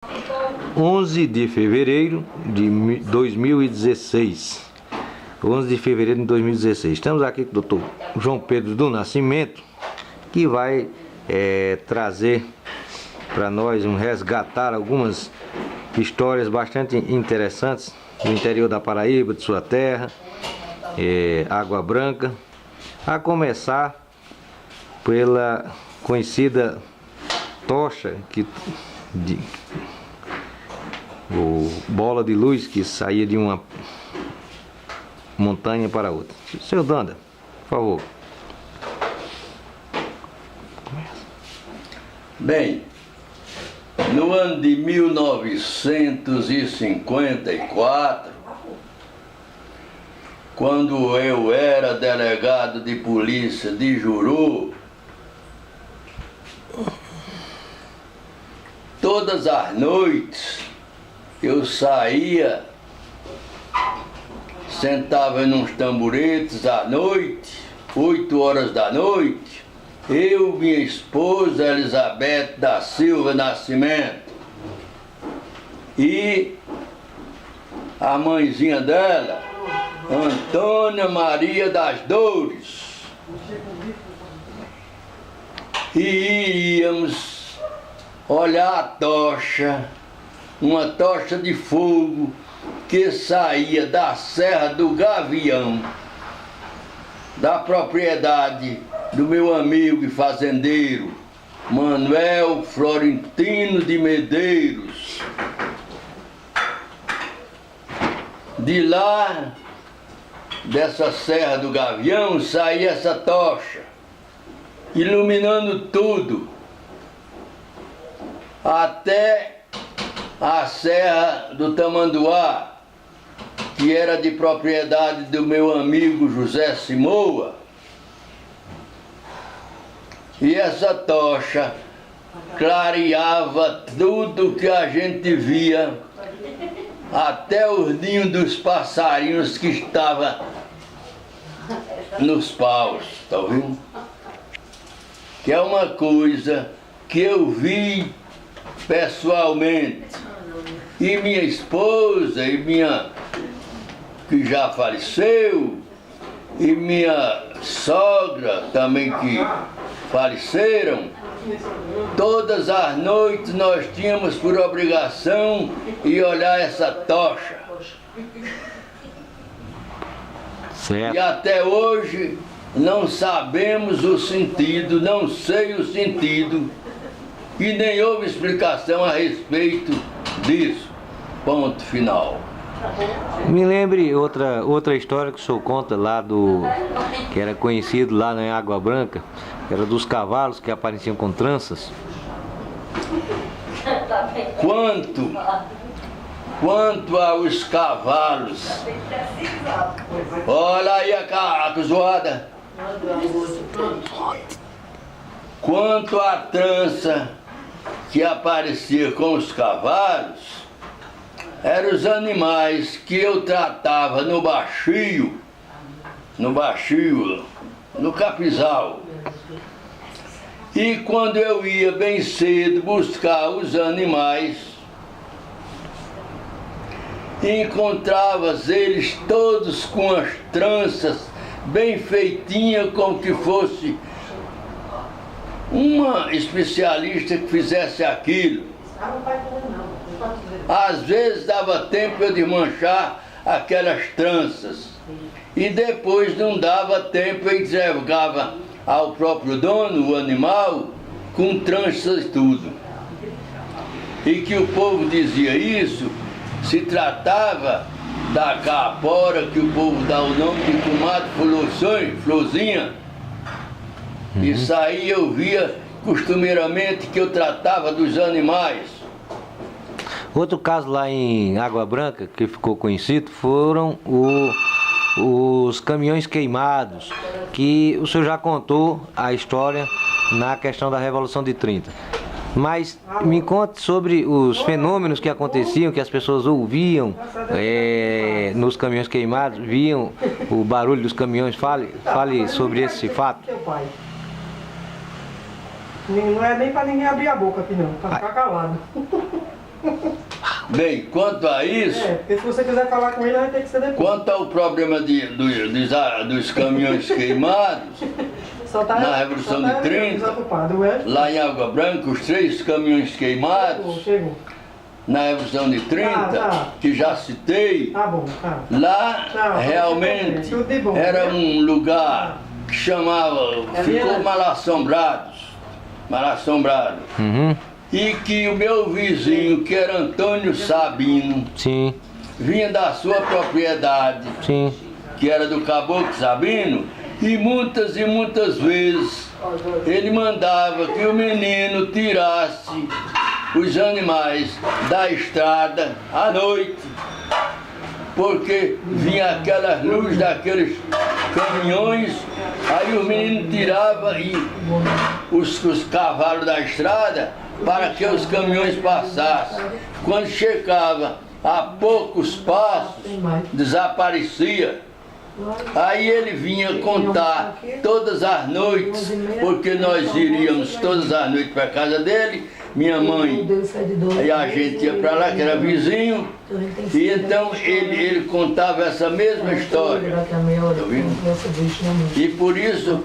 11 de fevereiro de 2016. 11 de fevereiro de 2016. Estamos aqui com o Dr. João Pedro do Nascimento, que vai trazer para nós resgatar algumas histórias bastante interessantes do interior da Paraíba, de sua terra, Água Branca, a começar pela conhecida tocha ou bola de luz que saía de uma montanha para outra. Seu Danda, por favor. Bem, no ano de 1954, quando eu era delegado de polícia de Juru, todas as noites eu saía, sentava em uns tamboretes à noite, 8 horas da noite, eu, minha esposa Elizabeth da Silva Nascimento e a mãezinha dela, Antônia Maria das Dores, e íamos olhar a tocha, uma tocha de fogo que saía da Serra do Gavião, da propriedade do meu amigo e fazendeiro Manuel Florentino de Medeiros. De lá, dessa Serra do Gavião, saía essa tocha, iluminando tudo, até a Serra do Tamanduá, que era de propriedade do meu amigo José Simoa. E essa tocha clareava tudo que a gente via, até os ninhos dos passarinhos que estavam nos paus, tá ouvindo? Que é uma coisa que eu vi pessoalmente. E minha esposa, que já faleceu, e minha sogra também que faleceram, todas as noites nós tínhamos por obrigação ir olhar essa tocha. Certo. E até hoje não sabemos o sentido, não sei o sentido, e nem houve explicação a respeito disso. Ponto final. Me lembre outra história que o senhor conta lá que era conhecido lá em Água Branca, que era dos cavalos que apareciam com tranças. Quanto aos cavalos, olha aí a zoada. Quanto à trança que aparecia com os cavalos, eram os animais que eu tratava no baixio, no capizal. E quando eu ia bem cedo buscar os animais, encontrava eles todos com as tranças bem feitinhas, como que fosse uma especialista que fizesse aquilo. Às vezes dava tempo eu desmanchar aquelas tranças, e depois não dava tempo, eu entregava ao próprio dono o animal com tranças e tudo. E que o povo dizia isso, se tratava da capora, que o povo dá o nome de comadre Florzinha. Isso aí eu via costumeiramente que eu tratava dos animais. Outro caso lá em Água Branca que ficou conhecido foram os caminhões queimados, que o senhor já contou a história na questão da Revolução de 30. Mas me conte sobre os fenômenos que aconteciam, que as pessoas ouviam nos caminhões queimados, viam o barulho dos caminhões. Fale sobre esse fato. Não é nem para ninguém abrir a boca aqui não, para ficar calado. Bem, quanto a isso... porque se você quiser falar com ele, vai ter que ser depois. Quanto ao problema dos caminhões queimados, na Revolução de 30, lá em Água Branca, os 3 caminhões queimados, na Revolução de 30, que já citei, lá realmente era um lugar que chamava, ficou mal-assombrado. E que o meu vizinho, que era Antônio Sabino, Sim. vinha da sua propriedade, Sim. que era do Caboclo Sabino, e muitas vezes ele mandava que o menino tirasse os animais da estrada à noite, porque vinha aquelas luzes daqueles caminhões, aí o menino tirava e os cavalos da estrada para que os caminhões passassem. Quando chegava a poucos passos, desaparecia. Aí ele vinha contar todas as noites, porque nós iríamos todas as noites para a casa dele, minha mãe e a gente ia para lá, que era vizinho, e então ele contava essa mesma história. Tá vendo? E por isso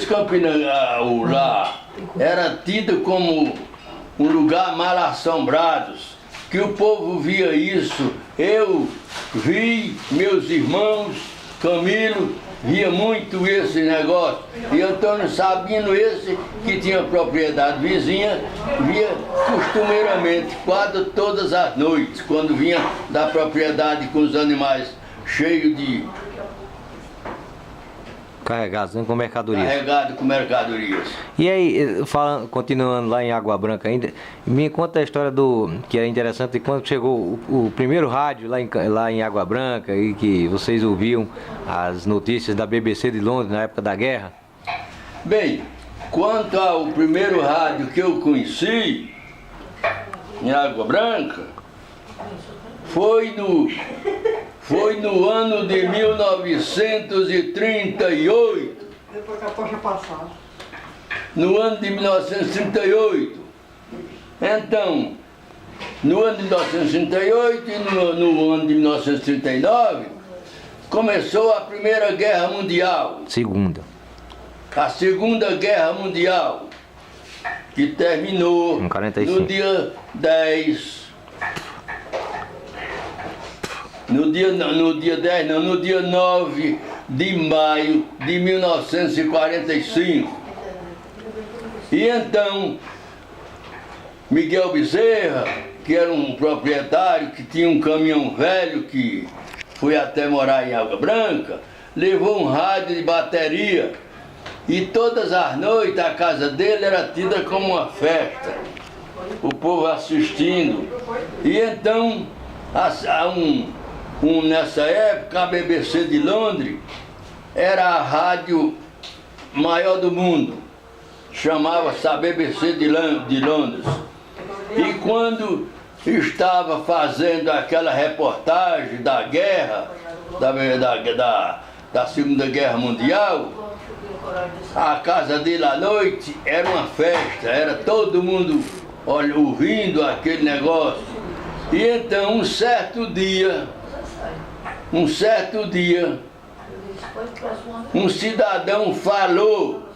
Campina lá era tido como um lugar mal assombrado, que o povo via isso. Eu vi, meus irmãos, Camilo, via muito esse negócio. E Antônio Sabino, esse que tinha propriedade vizinha, via costumeiramente, quase todas as noites, quando vinha da propriedade com os animais cheios de... Carregados, né, com mercadorias. Carregado com mercadorias. E aí, continuando lá em Água Branca ainda, me conta a história que é interessante, quando chegou o primeiro rádio lá em Água Branca e que vocês ouviam as notícias da BBC de Londres na época da guerra. Bem, quanto ao primeiro rádio que eu conheci em Água Branca, foi no ano de 1938. Depois que a tocha passar. No ano de 1938. Então, no ano de 1938 e no ano de 1939, começou a Primeira Guerra Mundial. Segunda. A Segunda Guerra Mundial, que terminou no dia 10. No dia 9 de maio de 1945. E então, Miguel Bezerra, que era um proprietário, que tinha um caminhão velho, que foi até morar em Água Branca, levou um rádio de bateria. E todas as noites a casa dele era tida como uma festa. O povo assistindo. E então, nessa época, a BBC de Londres era a rádio maior do mundo. Chamava-se a BBC de Londres. E quando estava fazendo aquela reportagem da guerra, da Segunda Guerra Mundial, a casa dele à noite era uma festa, era todo mundo ouvindo aquele negócio. E então, um certo dia, um cidadão falou,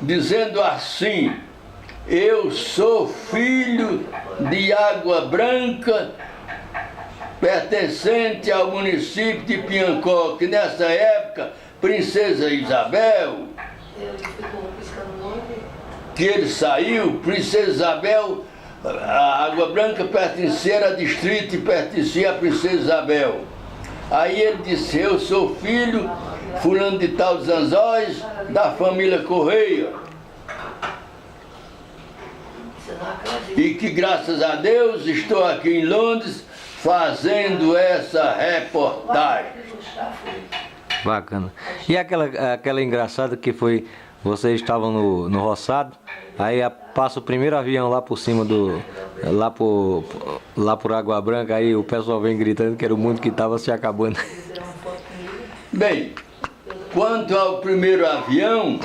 dizendo assim: eu sou filho de Água Branca, pertencente ao município de Piancó, que nessa época, Princesa Isabel, que ele saiu, Princesa Isabel, a Água Branca pertencia a distrito e pertencia a Princesa Isabel. Aí ele disse: eu sou filho, fulano de tal dos Anzóis, da família Correia. E que graças a Deus estou aqui em Londres fazendo essa reportagem. Bacana. E aquela engraçada que foi, vocês estavam no roçado, aí passa o primeiro avião lá por cima lá por Água Branca, aí o pessoal vem gritando que era o mundo que estava se acabando. Bem, quanto ao primeiro avião,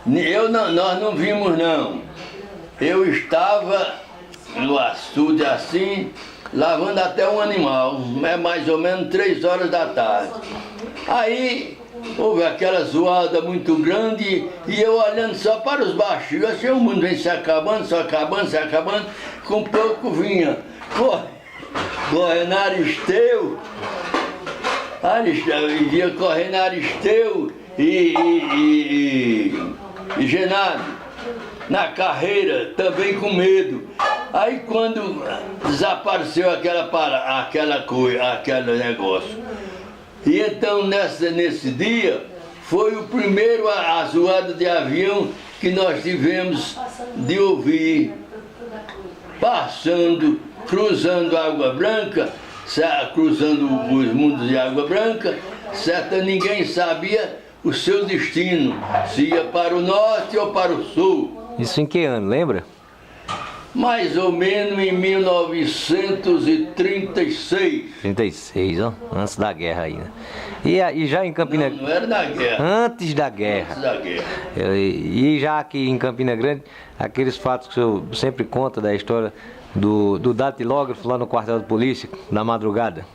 nós não vimos não. Eu estava no açude assim, lavando até um animal, é mais ou menos 3 horas da tarde. Aí houve aquela zoada muito grande e eu olhando só para os baixos, assim o mundo vem se acabando, se acabando, se acabando, com pouco vinha, correndo Aristeu, ia correndo Aristeu e Genado, na carreira, também com medo. Aí quando desapareceu aquele negócio. E então nesse dia foi o primeiro zoada de avião que nós tivemos de ouvir, passando, cruzando a Água Branca, cruzando os mundos de Água Branca, ninguém sabia o seu destino, se ia para o norte ou para o sul. Isso em que ano, lembra? Mais ou menos em 1936. 36, ó, antes da guerra ainda. E já em Campina... Não era da guerra. Antes da guerra. Antes da guerra. E já aqui em Campina Grande, aqueles fatos que o senhor sempre conta da história do datilógrafo lá no quartel de polícia, na madrugada.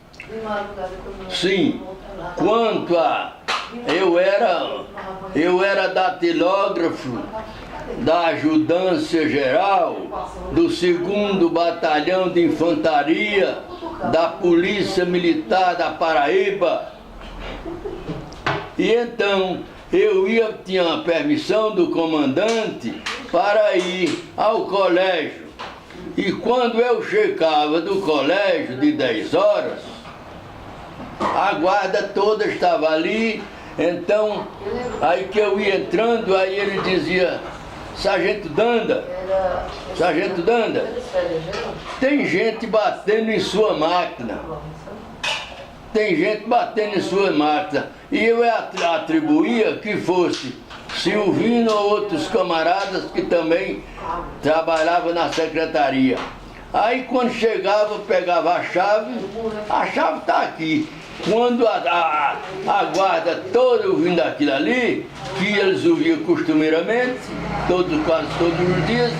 Sim, quanto a... Eu era datilógrafo da Ajudância Geral do 2º Batalhão de Infantaria da Polícia Militar da Paraíba. E então eu tinha a permissão do comandante para ir ao colégio. E quando eu chegava do colégio de 10 horas, a guarda toda estava ali. Então, aí que eu ia entrando, aí ele dizia: Sargento Danda, tem gente batendo em sua máquina. Tem gente batendo em sua máquina. E eu atribuía que fosse Silvino ou outros camaradas que também trabalhavam na secretaria. Aí quando chegava, pegava a chave está aqui. Quando a guarda toda ouvindo aquilo ali, que eles ouviam costumeiramente, quase todos os dias,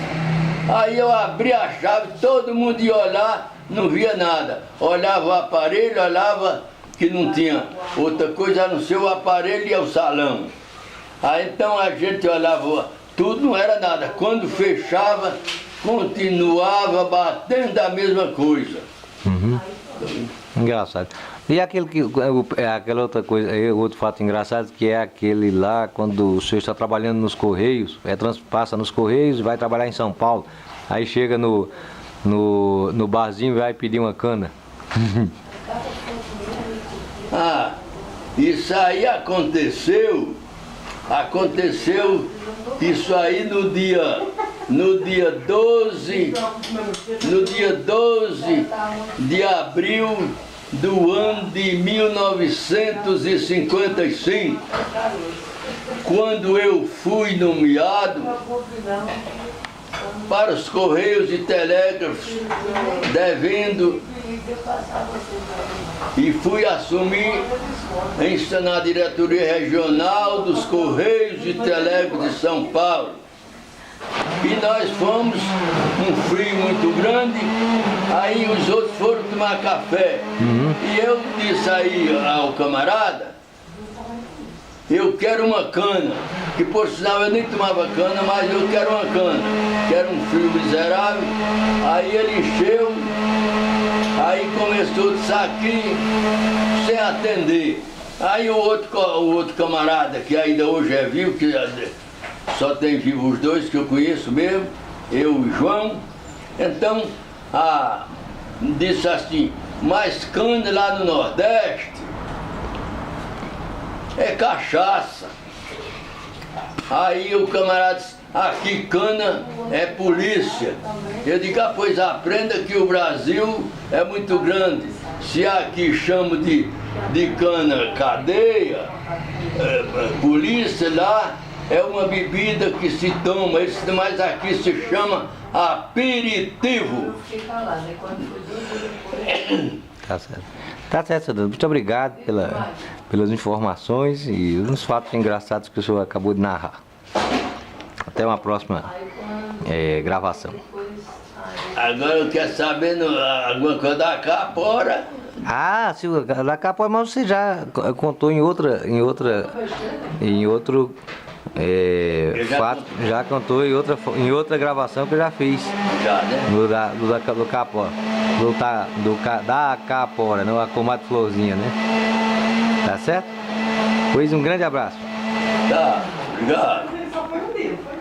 aí eu abri a chave, todo mundo ia olhar, não via nada. Olhava o aparelho, olhava que não tinha outra coisa a não ser o aparelho e o salão. Aí então a gente olhava, tudo não era nada. Quando fechava, continuava batendo a mesma coisa. Uhum. Engraçado. E aquela outra coisa, outro fato engraçado, que é aquele lá, quando o senhor está trabalhando nos Correios, passa nos Correios, vai trabalhar em São Paulo, aí chega no barzinho e vai pedir uma cana. Isso aí aconteceu isso aí no dia 12 de abril do ano de 1955, quando eu fui nomeado para os Correios e Telégrafos, devendo, e fui assumir na diretoria regional dos Correios e Telégrafos de São Paulo. E nós fomos, um frio muito grande, aí os outros foram tomar café. E eu disse aí ao camarada: eu quero uma cana, que por sinal eu nem tomava cana, mas eu quero uma cana, quero um frio miserável. Aí ele encheu, aí começou de saquinho, sem atender. Aí o outro camarada, que ainda hoje é vivo, que só tem vivo os dois que eu conheço mesmo, eu e João, então disse assim: mas cana lá no Nordeste é cachaça. Aí o camarada disse: aqui cana é polícia. Eu digo: pois aprenda que o Brasil é muito grande. Se aqui chamo de cana cadeia, polícia, lá é uma bebida que se toma, mas aqui se chama aperitivo. Tá certo. Tá certo, senhor. Muito obrigado pelas informações e os fatos engraçados que o senhor acabou de narrar. Até uma próxima gravação. Agora eu quero saber alguma coisa da capora. Ah, se o da Capora, mas você já contou em outro fato, já contou em outra gravação que eu já fiz. Já, né? Do Capora. Da Capora, não a comadre Florzinha, né? Tá certo? Pois um grande abraço. Tá, obrigado. Ele só foi um dia, foi?